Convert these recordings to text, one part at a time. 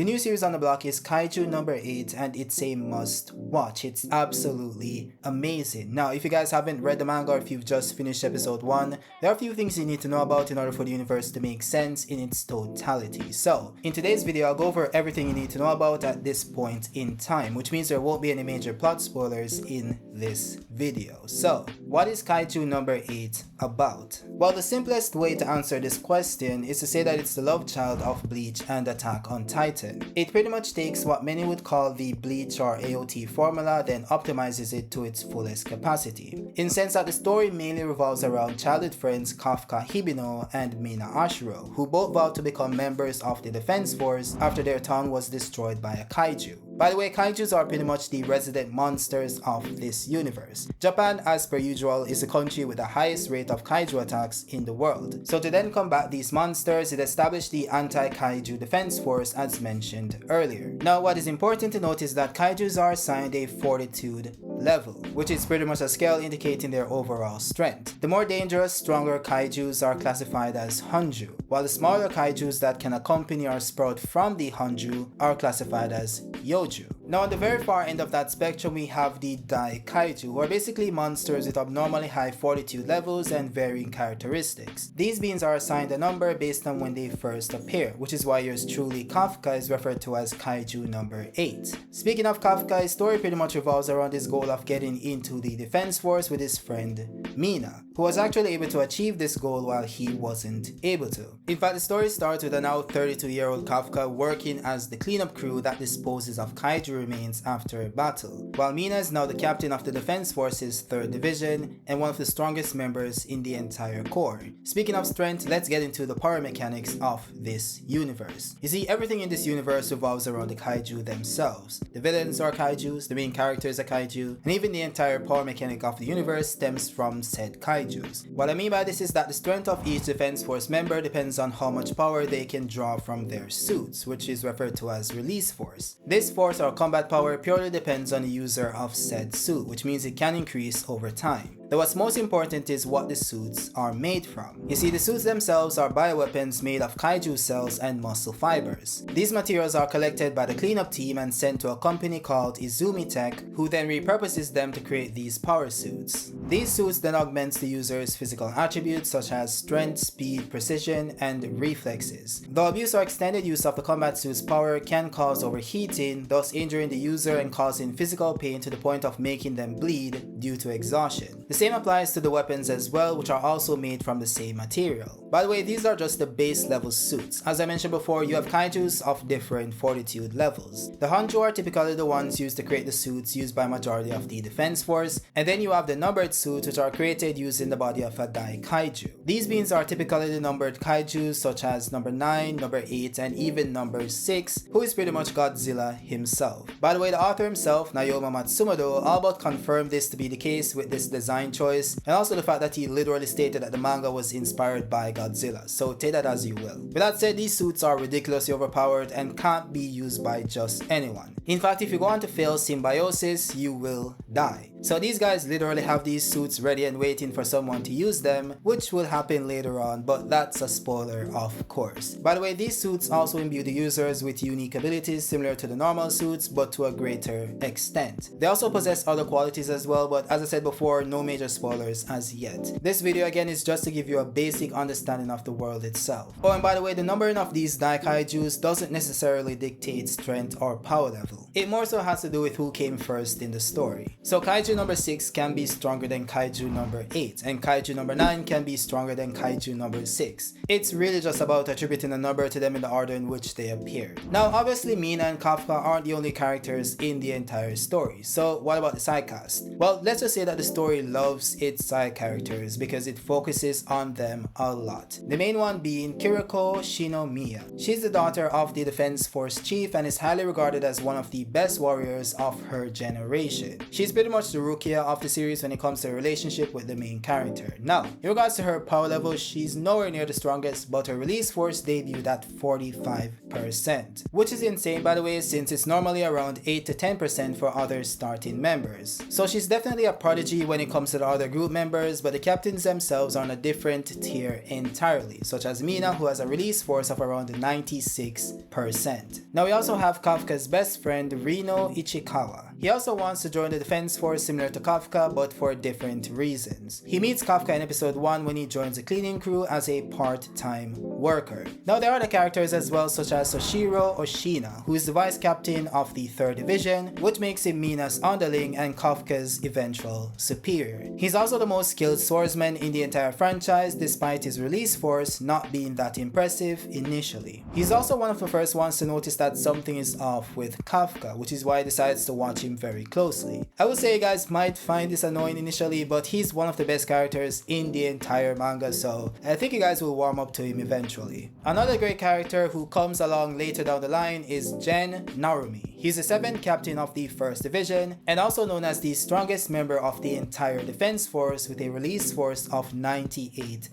The new series on the block is Kaiju No.8 and it's a must watch. It's absolutely amazing. Now, if you guys haven't read the manga or if you've just finished episode 1, there are a few things you need to know about in order for the universe to make sense in its totality. So, in today's video, I'll go over everything you need to know about at this point in time, which means there won't be any major plot spoilers in this video. So, what is Kaiju No.8 about? Well, the simplest way to answer this question is to say that it's the love child of Bleach and Attack on Titan. It pretty much takes what many would call the Bleach or AOT formula, then optimizes it to its fullest capacity. In the sense that the story mainly revolves around childhood friends Kafka Hibino and Mina Ashuro, who both vowed to become members of the Defense Force after their town was destroyed by a kaiju. By the way, kaijus are pretty much the resident monsters of this universe. Japan, as per usual, is the country with the highest rate of kaiju attacks in the world. So to then combat these monsters, it established the Anti-Kaiju Defense Force as mentioned earlier. Now, what is important to note is that kaijus are assigned a fortitude level, which is pretty much a scale indicating their overall strength. The more dangerous, stronger kaijus are classified as Hanju, while the smaller kaijus that can accompany or sprout from the Hanju are classified as Yoju. Now on the very far end of that spectrum we have the Dai Kaiju, who are basically monsters with abnormally high fortitude levels and varying characteristics. These beings are assigned a number based on when they first appear, which is why yours truly Kafka is referred to as Kaiju No.8. Speaking of Kafka, his story pretty much revolves around his goal of getting into the Defense Force with his friend Mina, who was actually able to achieve this goal while he wasn't able to. In fact, the story starts with a now 32-year-old Kafka working as the cleanup crew that disposes of kaiju remains after a battle, while Mina is now the captain of the Defense Force's 3rd Division and one of the strongest members in the entire Corps. Speaking of strength, let's get into the power mechanics of this universe. You see, everything in this universe revolves around the kaiju themselves. The villains are kaijus, the main characters are kaiju, and even the entire power mechanic of the universe stems from said kaijus. What I mean by this is that the strength of each Defense Force member depends on how much power they can draw from their suits, which is referred to as release force. This force or combat power purely depends on the user of said suit, which means it can increase over time. Though what's most important is what the suits are made from. You see, the suits themselves are bioweapons made of kaiju cells and muscle fibers. These materials are collected by the cleanup team and sent to a company called Izumi Tech, who then repurposes them to create these power suits. These suits then augment the user's physical attributes such as strength, speed, precision, and reflexes. Though abuse or extended use of the combat suit's power can cause overheating, thus injuring the user and causing physical pain to the point of making them bleed due to exhaustion. The same applies to the weapons as well, which are also made from the same material. By the way, these are just the base level suits. As I mentioned before, you have kaijus of different fortitude levels. The Hanju are typically the ones used to create the suits used by majority of the Defense Force, and then you have the numbered suits which are created using the body of a Dai Kaiju. These beings are typically the numbered kaijus such as number 9, number 8, and even number 6, who is pretty much Godzilla himself. By the way, the author himself, Naoma Matsumoto, all but confirmed this to be the case with this design choice, and also the fact that he literally stated that the manga was inspired by Godzilla, so take that as you will. With that said, these suits are ridiculously overpowered and can't be used by just anyone. In fact, if you go on to fail symbiosis, you will die. So these guys literally have these suits ready and waiting for someone to use them, which will happen later on, but that's a spoiler of course. By the way, these suits also imbue the users with unique abilities similar to the normal suits, but to a greater extent. They also possess other qualities as well, but as I said before, no major spoilers as yet. This video again is just to give you a basic understanding of the world itself. Oh, and by the way, the numbering of these Dai Kaijus doesn't necessarily dictate strength or power level. It more so has to do with who came first in the story. So Kaiju number 6 can be stronger than Kaiju number 8, and Kaiju number 9 can be stronger than Kaiju number 6. It's really just about attributing a number to them in the order in which they appeared. Now obviously Mina and Kafka aren't the only characters in the entire story, so what about the side cast? Well, let's just say that the story loves its side characters because it focuses on them a lot. The main one being Kiriko Shinomiya. She's the daughter of the Defense Force chief and is highly regarded as one of the best warriors of her generation. She's pretty much the Rukia of the series when it comes to her relationship with the main character. Now, in regards to her power level, she's nowhere near the strongest, but her release force debuted at 45%, which is insane by the way, since it's normally around 8 to 10% for other starting members. So she's definitely a prodigy when it comes comes to the other group members, but the captains themselves are on a different tier entirely, such as Mina, who has a release force of around 96%. Now we also have Kafka's best friend, Rino Ichikawa. He also wants to join the defense force similar to Kafka, but for different reasons. He meets Kafka in episode 1 when he joins the cleaning crew as a part-time worker. Now there are other characters as well, such as Soshiro Oshina, who is the vice captain of the 3rd Division, which makes him Mina's underling and Kafka's eventual superior. He's also the most skilled swordsman in the entire franchise, despite his release force not being that impressive initially. He's also one of the first ones to notice that something is off with Kafka, which is why he decides to watch him very closely. I would say you guys might find this annoying initially, but he's one of the best characters in the entire manga, so I think you guys will warm up to him eventually. Another great character who comes along later down the line is Gen Narumi. He's the 7th captain of the 1st Division and also known as the strongest member of the entire defense force with a release force of 98%.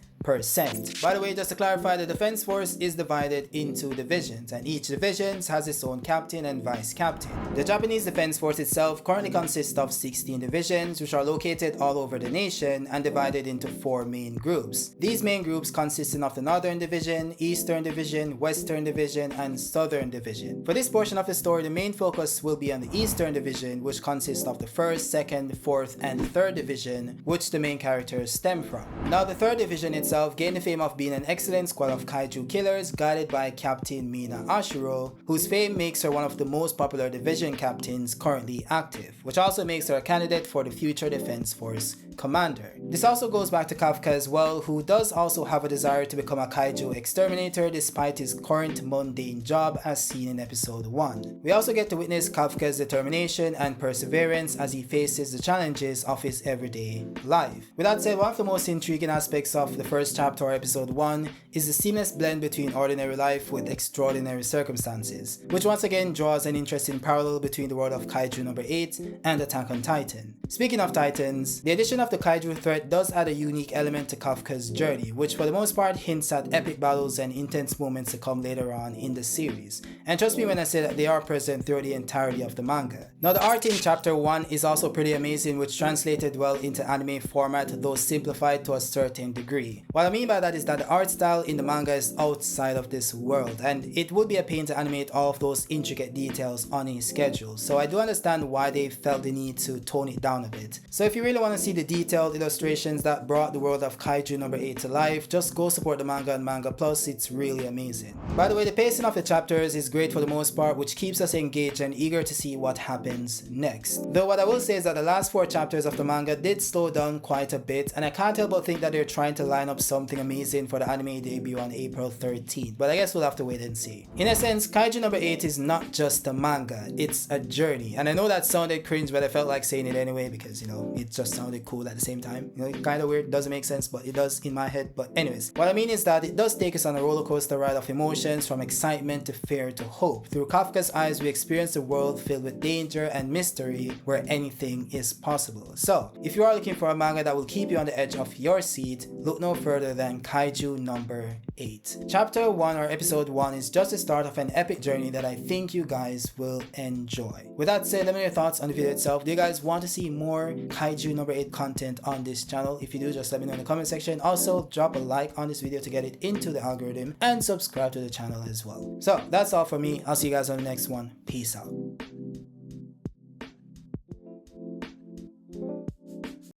By the way, just to clarify, the defense force is divided into divisions, and each division has its own captain and vice captain. The Japanese defense force itself currently consists of 16 divisions, which are located all over the nation and divided into 4 main groups. These main groups consisting of the Northern Division, Eastern Division, Western Division, and Southern Division. For this portion of the story, the main focus will be on the Eastern Division, which consists of the 1st, 2nd, 4th, and 3rd Division, which the main characters stem from. Now, the 3rd Division itself gained the fame of being an excellent squad of kaiju killers guided by Captain Mina Ashiro, whose fame makes her one of the most popular division captains currently active, which also makes her a candidate for the future Defense Force commander. This also goes back to Kafka as well, who does also have a desire to become a kaiju exterminator despite his current mundane job as seen in episode 1. We also get to witness Kafka's determination and perseverance as he faces the challenges of his everyday life. With that said, one of the most intriguing aspects of the first chapter or episode 1 is the seamless blend between ordinary life with extraordinary circumstances, which once again draws an interesting parallel between the world of Kaiju No. 8 and Attack on Titan. Speaking of Titans, the addition of the kaiju threat does add a unique element to Kafka's journey, which for the most part hints at epic battles and intense moments to come later on in the series. And trust me when I say that they are present throughout the entirety of the manga. Now the art in chapter 1 is also pretty amazing, which translated well into anime format, though simplified to a certain degree. What I mean by that is that the art style in the manga is outside of this world, and it would be a pain to animate all of those intricate details on a schedule, so I do understand why they felt the need to tone it down a bit. So if you really want to see the detailed illustrations that brought the world of Kaiju No. 8 to life, just go support the manga on Manga Plus, it's really amazing. By the way, the pacing of the chapters is great for the most part, which keeps us engaged and eager to see what happens next. Though what I will say is that the last 4 chapters of the manga did slow down quite a bit, and I can't help but think that they're trying to line up something amazing for the anime debut on April 13th, but I guess we'll have to wait and see. In a sense, Kaiju No. 8 is not just a manga, it's a journey, and I know that sounded cringe, but I felt like saying it anyway because, you know, it just sounded cool at the same time. You know, it's kind of weird, doesn't make sense, but it does in my head. But anyways, what I mean is that it does take us on a roller coaster ride of emotions, from excitement to fear to hope. Through Kafka's eyes, we experience a world filled with danger and mystery where anything is possible. So, if you are looking for a manga that will keep you on the edge of your seat, look no further than Kaiju No. 8. Chapter 1 or episode 1 is just the start of an epic journey that I think you guys will enjoy. With that said, let me know your thoughts on the video itself. Do you guys want to see more Kaiju No. 8 content on this channel? If you do, just let me know in the comment section. Also, drop a like on this video to get it into the algorithm, and subscribe to the channel as well. So, that's all for me. I'll see you guys on the next one. Peace out.